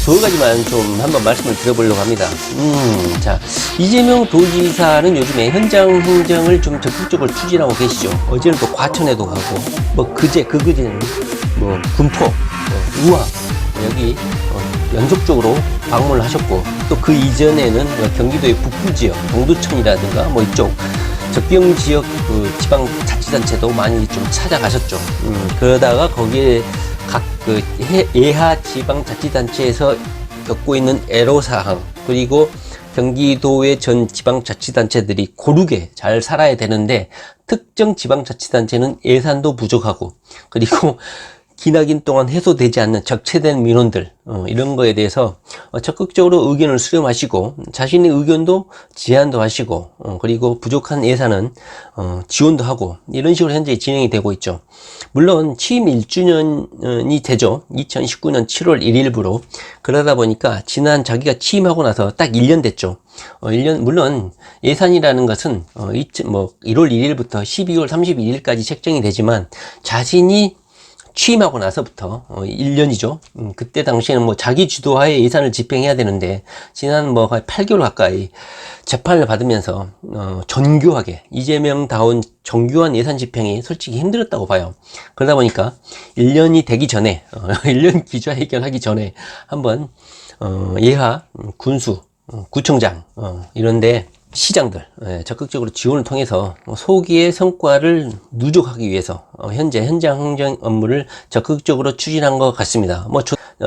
두 가지만 좀 한번 말씀을 드려보려고 합니다. 자, 이재명 도지사는 요즘에 현장 행정을 좀 적극적으로 추진하고 계시죠. 어제는 또 과천에도 가고, 그제는 군포, 우화, 여기 연속적으로 방문을 하셨고, 또 그 이전에는 경기도의 북부 지역, 동두천이라든가 이쪽 적경 지역 그 지방자치단체도 많이 좀 찾아가셨죠. 그러다가 거기에 각 그 예하 지방자치단체에서 겪고 있는 애로사항, 그리고 경기도의 전 지방자치단체들이 고르게 잘 살아야 되는데 특정 지방자치단체는 예산도 부족하고, 그리고 기나긴 동안 해소되지 않는 적체된 민원들, 이런 거에 대해서 적극적으로 의견을 수렴하시고, 자신의 의견도 제안도 하시고, 그리고 부족한 예산은 지원도 하고, 이런 식으로 현재 진행이 되고 있죠. 물론 취임 1주년이 되죠. 2019년 7월 1일부로. 그러다 보니까 지난 자기가 취임하고 나서 딱 1년 됐죠. 1년, 물론 예산이라는 것은 1월 1일부터 12월 31일까지 책정이 되지만, 자신이 취임하고 나서부터 1년이죠. 그때 당시에는 자기 주도하에 예산을 집행해야 되는데, 지난 8개월 가까이 재판을 받으면서 정교하게, 이재명다운 정교한 예산 집행이 솔직히 힘들었다고 봐요. 그러다 보니까 1년이 되기 전에 1년 기자회견 하기 전에 한번 예하, 군수, 구청장 이런데 시장들 적극적으로 지원을 통해서 소기의 성과를 누적하기 위해서 현재 현장 행정 업무를 적극적으로 추진한 것 같습니다.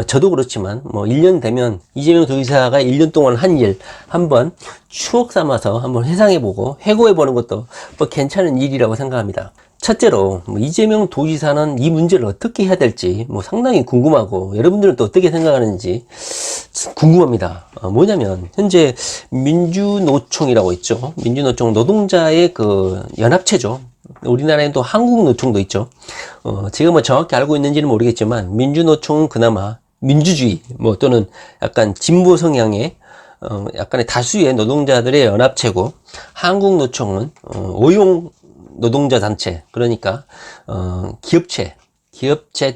저도 그렇지만 1년 되면 이재명 도지사가 1년 동안 한 일 한번 추억 삼아서 한번 회상해보고 회고해보는 것도 괜찮은 일이라고 생각합니다. 첫째로 이재명 도지사는 이 문제를 어떻게 해야 될지 상당히 궁금하고, 여러분들은 또 어떻게 생각하는지 궁금합니다. 뭐냐면 현재 민주노총이라고 있죠. 민주노총 노동자의 그 연합체죠. 우리나라에는 또 한국노총도 있죠. 제가 정확히 알고 있는지는 모르겠지만 민주노총은 그나마 민주주의 또는 약간 진보 성향의 약간의 다수의 노동자들의 연합체고, 한국노총은 오용 노동자 단체, 그러니까 기업체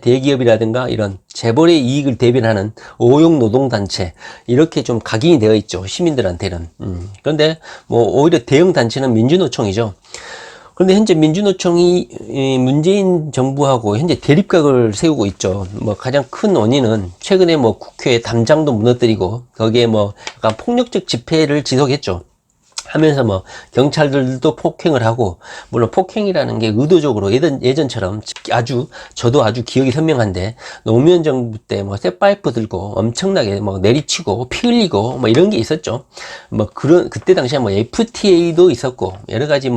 대기업이라든가 이런 재벌의 이익을 대변하는 오용 노동단체, 이렇게 좀 각인이 되어 있죠, 시민들한테는. 그런데 오히려 대형 단체는 민주노총이죠. 그런데 현재 민주노총이 문재인 정부하고 현재 대립각을 세우고 있죠. 가장 큰 원인은 최근에 국회 담장도 무너뜨리고, 거기에 약간 폭력적 집회를 지속했죠. 하면서 경찰들도 폭행을 하고, 물론 폭행이라는 게 의도적으로 예전처럼 저도 아주 기억이 선명한데, 노무현 정부 때 쇠파이프 들고 엄청나게 내리치고 피 흘리고 이런 게 있었죠. 그때 당시에 FTA도 있었고, 여러 가지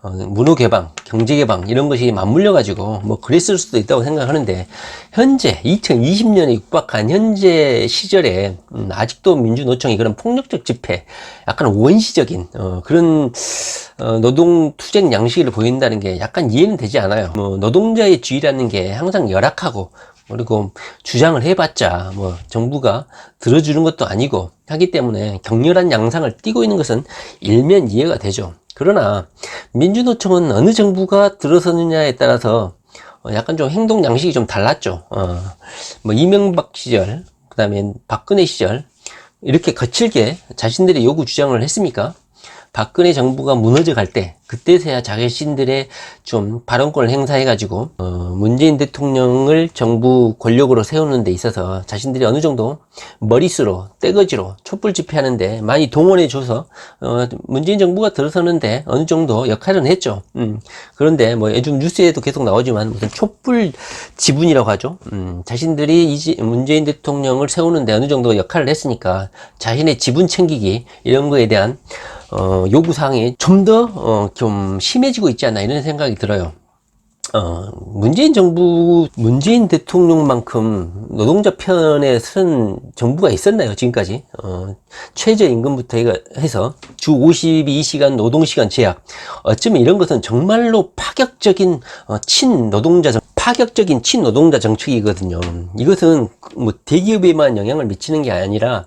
문호 개방, 경제 개방 이런 것이 맞물려 가지고 그랬을 수도 있다고 생각하는데, 현재 2020년에 육박한 현재 시절에 아직도 민주노총이 그런 폭력적 집회, 약간 원시적인 그런 노동 투쟁 양식을 보인다는 게 약간 이해는 되지 않아요. 노동자의 주의라는 게 항상 열악하고, 그리고 주장을 해봤자 정부가 들어주는 것도 아니고 하기 때문에 격렬한 양상을 띠고 있는 것은 일면 이해가 되죠. 그러나 민주노총은 어느 정부가 들어서느냐에 따라서 약간 좀 행동 양식이 좀 달랐죠. 이명박 시절, 그 다음에 박근혜 시절 이렇게 거칠게 자신들의 요구 주장을 했습니까? 박근혜 정부가 무너져 갈 때, 그때서야 자신들의 좀 발언권을 행사해가지고 문재인 대통령을 정부 권력으로 세우는 데 있어서 자신들이 어느 정도 머릿수로, 떼거지로 촛불 집회하는데 많이 동원해줘서 문재인 정부가 들어서는데 어느 정도 역할은 했죠. 그런데 요즘 뉴스에도 계속 나오지만 무슨 촛불 지분이라고 하죠. 자신들이 문재인 대통령을 세우는데 어느 정도 역할을 했으니까 자신의 지분 챙기기, 이런 거에 대한 요구사항이 좀 더 좀 심해지고 있지 않나, 이런 생각이 들어요. 문재인 대통령만큼 노동자 편에 선 정부가 있었나요, 지금까지? 최저임금부터 해서 주 52시간 노동시간 제약. 어쩌면 이런 것은 정말로 파격적인 친노동자 정책이거든요. 이것은 대기업에만 영향을 미치는 게 아니라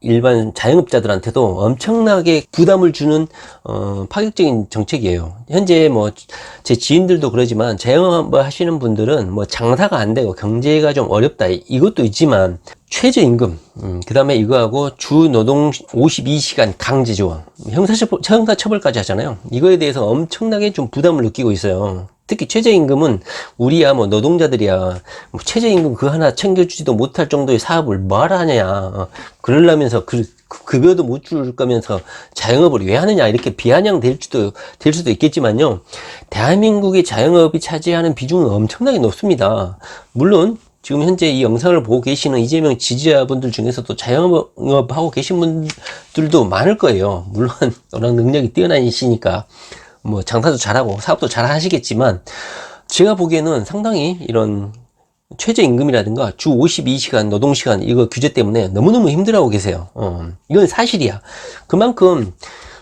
일반 자영업자들한테도 엄청나게 부담을 주는 파격적인 정책이에요. 현재 뭐 제 지인들도 그러지만 자영업 하시는 분들은 뭐 장사가 안 되고 경제가 좀 어렵다 이것도 있지만 최저임금 그 다음에 이거하고 주 노동 52시간 강제 조항 형사처벌까지 하잖아요. 이거에 대해서 엄청나게 좀 부담을 느끼고 있어요. 특히 최저임금은 우리야 뭐 노동자들이야 뭐 최저임금 그 하나 챙겨주지도 못할 정도의 사업을 뭐하러 하냐 그러려면서 급여도 못 줄 거면서 자영업을 왜 하느냐 이렇게 비아냥 될 수도 있겠지만요, 대한민국의 자영업이 차지하는 비중은 엄청나게 높습니다. 물론 지금 현재 이 영상을 보고 계시는 이재명 지지자분들 중에서도 자영업 하고 계신 분들도 많을 거예요. 물론 워낙 능력이 뛰어나시니까 뭐 장사도 잘하고 사업도 잘 하시겠지만, 제가 보기에는 상당히 이런 최저임금이라든가 주 52시간 노동시간 이거 규제 때문에 너무너무 힘들어하고 계세요. 이건 사실이야. 그만큼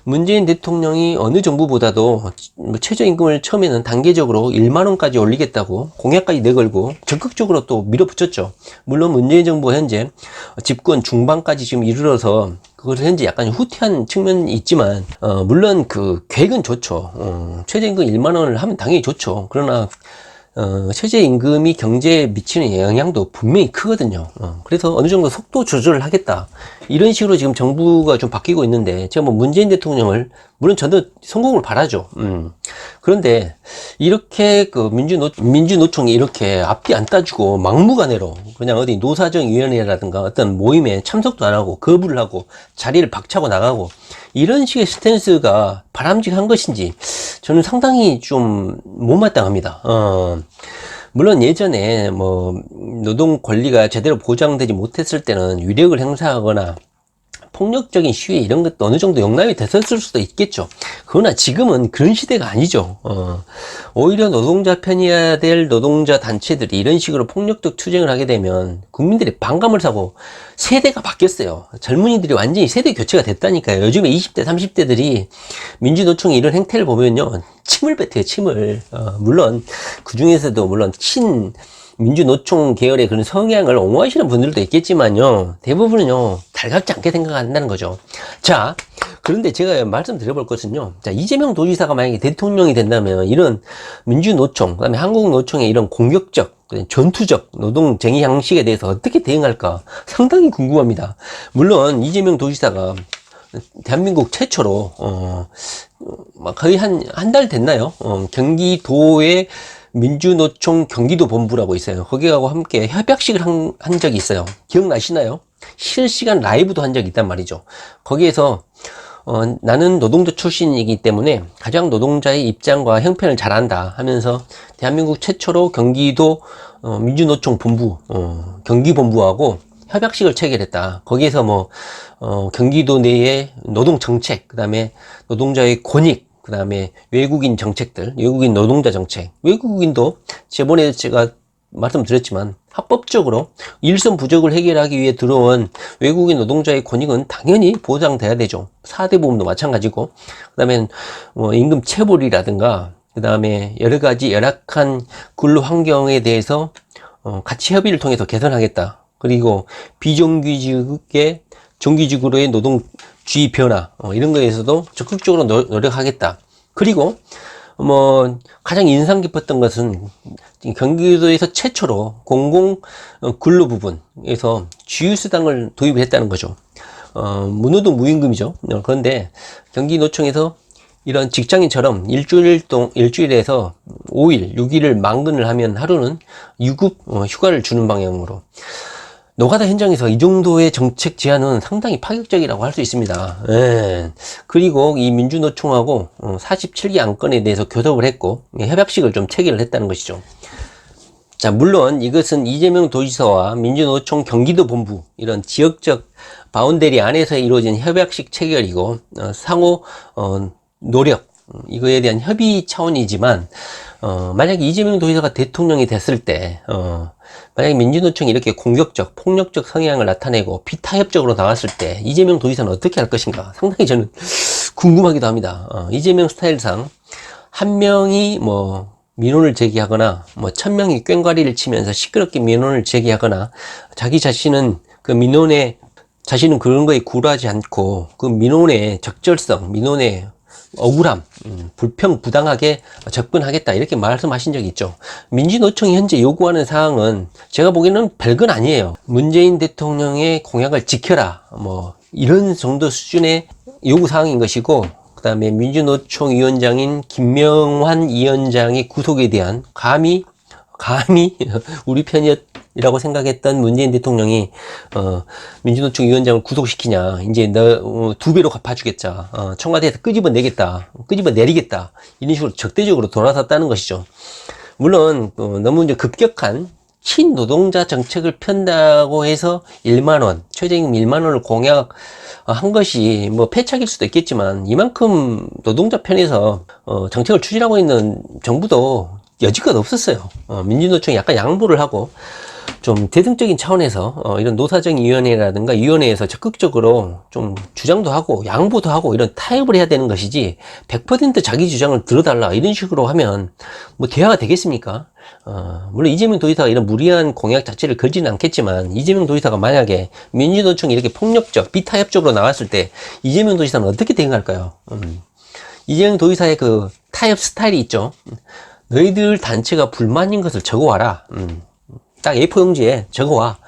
문재인 대통령이 어느 정부보다도 최저임금을 처음에는 단계적으로 1만원까지 올리겠다고 공약까지 내걸고 적극적으로 또 밀어붙였죠. 물론 문재인 정부 현재 집권 중반까지 지금 이르러서 그걸 현재 약간 후퇴한 측면이 있지만, 물론 그 계획은 좋죠. 최저임금 1만원을 하면 당연히 좋죠. 그러나 최저임금이 경제에 미치는 영향도 분명히 크거든요. 그래서 어느 정도 속도 조절을 하겠다, 이런 식으로 지금 정부가 좀 바뀌고 있는데, 제가 뭐 문재인 대통령을 물론 저도 성공을 바라죠. 그런데 이렇게 그 민주노총이 이렇게 앞뒤 안 따주고 막무가내로 그냥 어디 노사정위원회라든가 어떤 모임에 참석도 안 하고 거부를 하고 자리를 박차고 나가고 이런 식의 스탠스가 바람직한 것인지 저는 상당히 좀 못마땅합니다. 물론 예전에 뭐 노동 권리가 제대로 보장되지 못했을 때는 위력을 행사하거나 폭력적인 시위 이런 것도 어느 정도 용납이 됐었을 수도 있겠죠. 그러나 지금은 그런 시대가 아니죠. 오히려 노동자 편이어야 될 노동자 단체들이 이런 식으로 폭력적 투쟁을 하게 되면 국민들이 반감을 사고 세대가 바뀌었어요. 젊은이들이 완전히 세대 교체가 됐다니까요. 요즘에 20대 30대들이 민주노총의 이런 행태를 보면요, 침을 뱉어요, 침을. 물론 그 중에서도 물론 민주노총 계열의 그런 성향을 옹호하시는 분들도 있겠지만요, 대부분은요 달갑지 않게 생각한다는 거죠. 자, 그런데 제가 말씀드려볼 것은요, 자, 이재명 도지사가 만약에 대통령이 된다면 이런 민주노총, 그다음에 한국노총의 이런 공격적 전투적 노동쟁의 형식에 대해서 어떻게 대응할까 상당히 궁금합니다. 물론 이재명 도지사가 대한민국 최초로 거의 한 달 됐나요? 경기도의 민주노총 경기도 본부라고 있어요. 거기하고 함께 협약식을 한 적이 있어요. 기억나시나요? 실시간 라이브도 한 적이 있단 말이죠. 거기에서 나는 노동자 출신이기 때문에 가장 노동자의 입장과 형편을 잘 안다 하면서 대한민국 최초로 경기도 민주노총 본부 경기본부하고 협약식을 체결했다. 거기에서 뭐 경기도 내의 노동 정책, 그다음에 노동자의 권익, 그 다음에 외국인 정책들, 외국인 노동자 정책, 외국인도 저번에 제가 말씀드렸지만 합법적으로 일선 부족을 해결하기 위해 들어온 외국인 노동자의 권익은 당연히 보장돼야 되죠. 4대 보험도 마찬가지고, 그 다음에 뭐 임금 체불이라든가, 그 다음에 여러 가지 열악한 근로 환경에 대해서 같이 협의를 통해서 개선하겠다. 그리고 비정규직의 정규직으로의 노동주의 변화 이런 거에서도 적극적으로 노력하겠다. 그리고 뭐 가장 인상 깊었던 것은 경기도에서 최초로 공공 근로 부분에서 주휴수당을 도입했다는 거죠. 무노동 무임금이죠. 그런데 경기노총에서 이런 직장인처럼 일주일에서 5일, 6일을 망근을 하면 하루는 유급 휴가를 주는 방향으로, 노가다 현장에서 이 정도의 정책 제안은 상당히 파격적이라고 할 수 있습니다. 예. 그리고 이 민주노총하고 47개 안건에 대해서 교섭을 했고 협약식을 좀 체결을 했다는 것이죠. 자, 물론 이것은 이재명 도지사와 민주노총 경기도 본부 이런 지역적 바운더리 안에서 이루어진 협약식 체결이고 상호 노력, 이거에 대한 협의 차원이지만, 만약에 이재명 도지사가 대통령이 됐을 때, 만약에 민주노총이 이렇게 공격적, 폭력적 성향을 나타내고 비타협적으로 나왔을 때, 이재명 도지사는 어떻게 할 것인가? 상당히 저는 궁금하기도 합니다. 이재명 스타일상, 한 명이 민원을 제기하거나, 1000명이 꽹과리를 치면서 시끄럽게 민원을 제기하거나, 자기 자신은 그 민원에 자신은 그런 거에 굴하지 않고 그 민원의 적절성, 민원의 억울함, 불평부당하게 접근하겠다 이렇게 말씀하신 적이 있죠. 민주노총이 현재 요구하는 사항은 제가 보기에는 별건 아니에요. 문재인 대통령의 공약을 지켜라 뭐 이런 정도 수준의 요구사항인 것이고, 그 다음에 민주노총 위원장인 김명환 위원장의 구속에 대한 감히 우리 편이라고 생각했던 문재인 대통령이 민주노총 위원장을 구속시키냐, 이제 너 2배로 갚아주겠다, 청와대에서 끄집어내리겠다 이런 식으로 적대적으로 돌아섰다는 것이죠. 물론 너무 이제 급격한 친노동자 정책을 편다고 해서 1만원, 최저임금 1만원을 공약한 것이 뭐 패착일 수도 있겠지만, 이만큼 노동자 편에서 정책을 추진하고 있는 정부도 여지껏 없었어요. 민주노총이 약간 양보를 하고 좀 대승적인 차원에서 이런 노사정위원회라든가 위원회에서 적극적으로 좀 주장도 하고 양보도 하고 이런 타협을 해야 되는 것이지, 100% 자기 주장을 들어달라 이런 식으로 하면 뭐 대화가 되겠습니까? 물론 이재명 도지사가 이런 무리한 공약 자체를 걸지는 않겠지만, 이재명 도지사가 만약에 민주노총이 이렇게 폭력적, 비타협적으로 나왔을 때 이재명 도지사는 어떻게 대응할까요? 이재명 도지사의 그 타협 스타일이 있죠. 너희들 단체가 불만인 것을 적어와라. 딱 A4 용지에 적어와.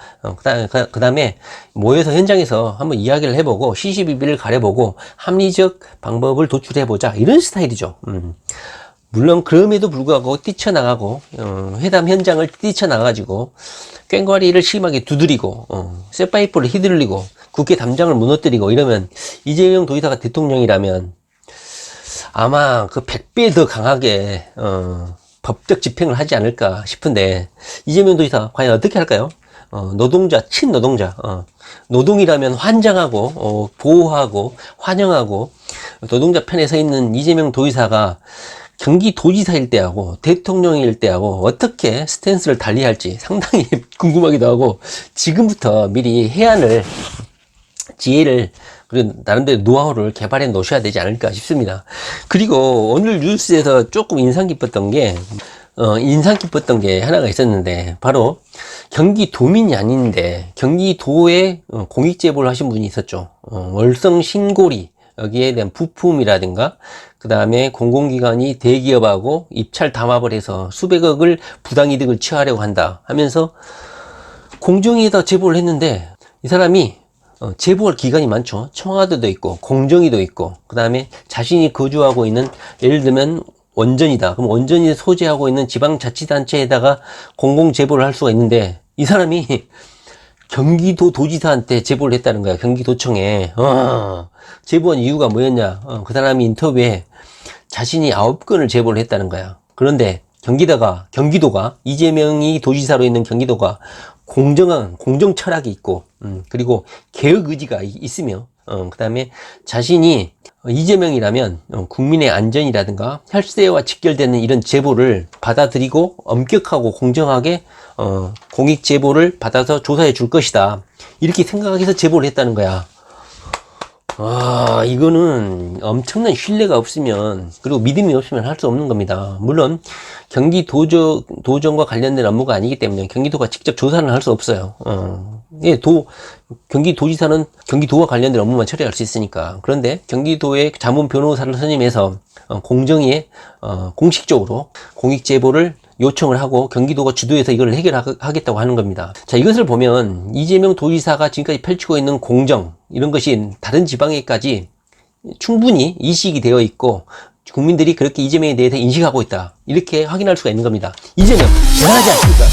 그 다음에 모여서 현장에서 한번 이야기를 해보고 시시비비를 가려보고 합리적 방법을 도출해보자. 이런 스타일이죠. 물론 그럼에도 불구하고 뛰쳐나가고 회담 현장을 뛰쳐나가가지고 꽹과리를 심하게 두드리고 쇠파이프를 휘둘리고 국회 담장을 무너뜨리고 이러면, 이재명 도지사가 대통령이라면 아마 그 100배 더 강하게 법적 집행을 하지 않을까 싶은데, 이재명 도지사 과연 어떻게 할까요? 노동자, 친노동자, 노동이라면 환장하고 보호하고 환영하고 노동자 편에 서 있는 이재명 도지사가 경기도지사일 때하고 대통령일 때하고 어떻게 스탠스를 달리할지 상당히 궁금하기도 하고, 지금부터 미리 해안을, 지혜를, 그리고 나름대로 노하우를 개발해 놓으셔야 되지 않을까 싶습니다. 그리고 오늘 뉴스에서 조금 인상 깊었던 게 하나가 있었는데, 바로 경기도민이 아닌데 경기도에 공익제보를 하신 분이 있었죠. 월성 신고리, 여기에 대한 부품이라든가 그 다음에 공공기관이 대기업하고 입찰 담합을 해서 수백억을 부당이득을 취하려고 한다 하면서 공정위에다 제보를 했는데, 이 사람이 제보할 기관이 많죠. 청와대도 있고 공정위도 있고, 그 다음에 자신이 거주하고 있는, 예를 들면 원전이다, 그럼 원전이 소재하고 있는 지방자치단체에다가 공공제보를 할 수가 있는데, 이 사람이 경기도 도지사한테 제보를 했다는 거야. 경기도청에. 제보한 이유가 뭐였냐, 그 사람이 인터뷰에 자신이 9건을 제보를 했다는 거야. 그런데 경기도가 이재명이 도지사로 있는 경기도가 공정한 공정 철학이 있고, 그리고 개혁 의지가 있으며, 그 다음에 자신이 이재명이라면 국민의 안전이라든가 혈세와 직결되는 이런 제보를 받아들이고 엄격하고 공정하게 공익 제보를 받아서 조사해 줄 것이다, 이렇게 생각해서 제보를 했다는 거야. 이거는 엄청난 신뢰가 없으면, 그리고 믿음이 없으면 할 수 없는 겁니다. 물론 경기도정과 관련된 업무가 아니기 때문에 경기도가 직접 조사는 할 수 없어요. 경기도지사는 경기도와 관련된 업무만 처리할 수 있으니까. 그런데 경기도의 자문 변호사를 선임해서 공정위에 공식적으로 공익제보를 요청을 하고 경기도가 주도해서 이걸 해결하겠다고 하는 겁니다. 자, 이것을 보면 이재명 도지사가 지금까지 펼치고 있는 공정, 이런 것이 다른 지방에까지 충분히 인식이 되어 있고 국민들이 그렇게 이재명에 대해서 인식하고 있다, 이렇게 확인할 수가 있는 겁니다. 이재명 대단하지 않습니까?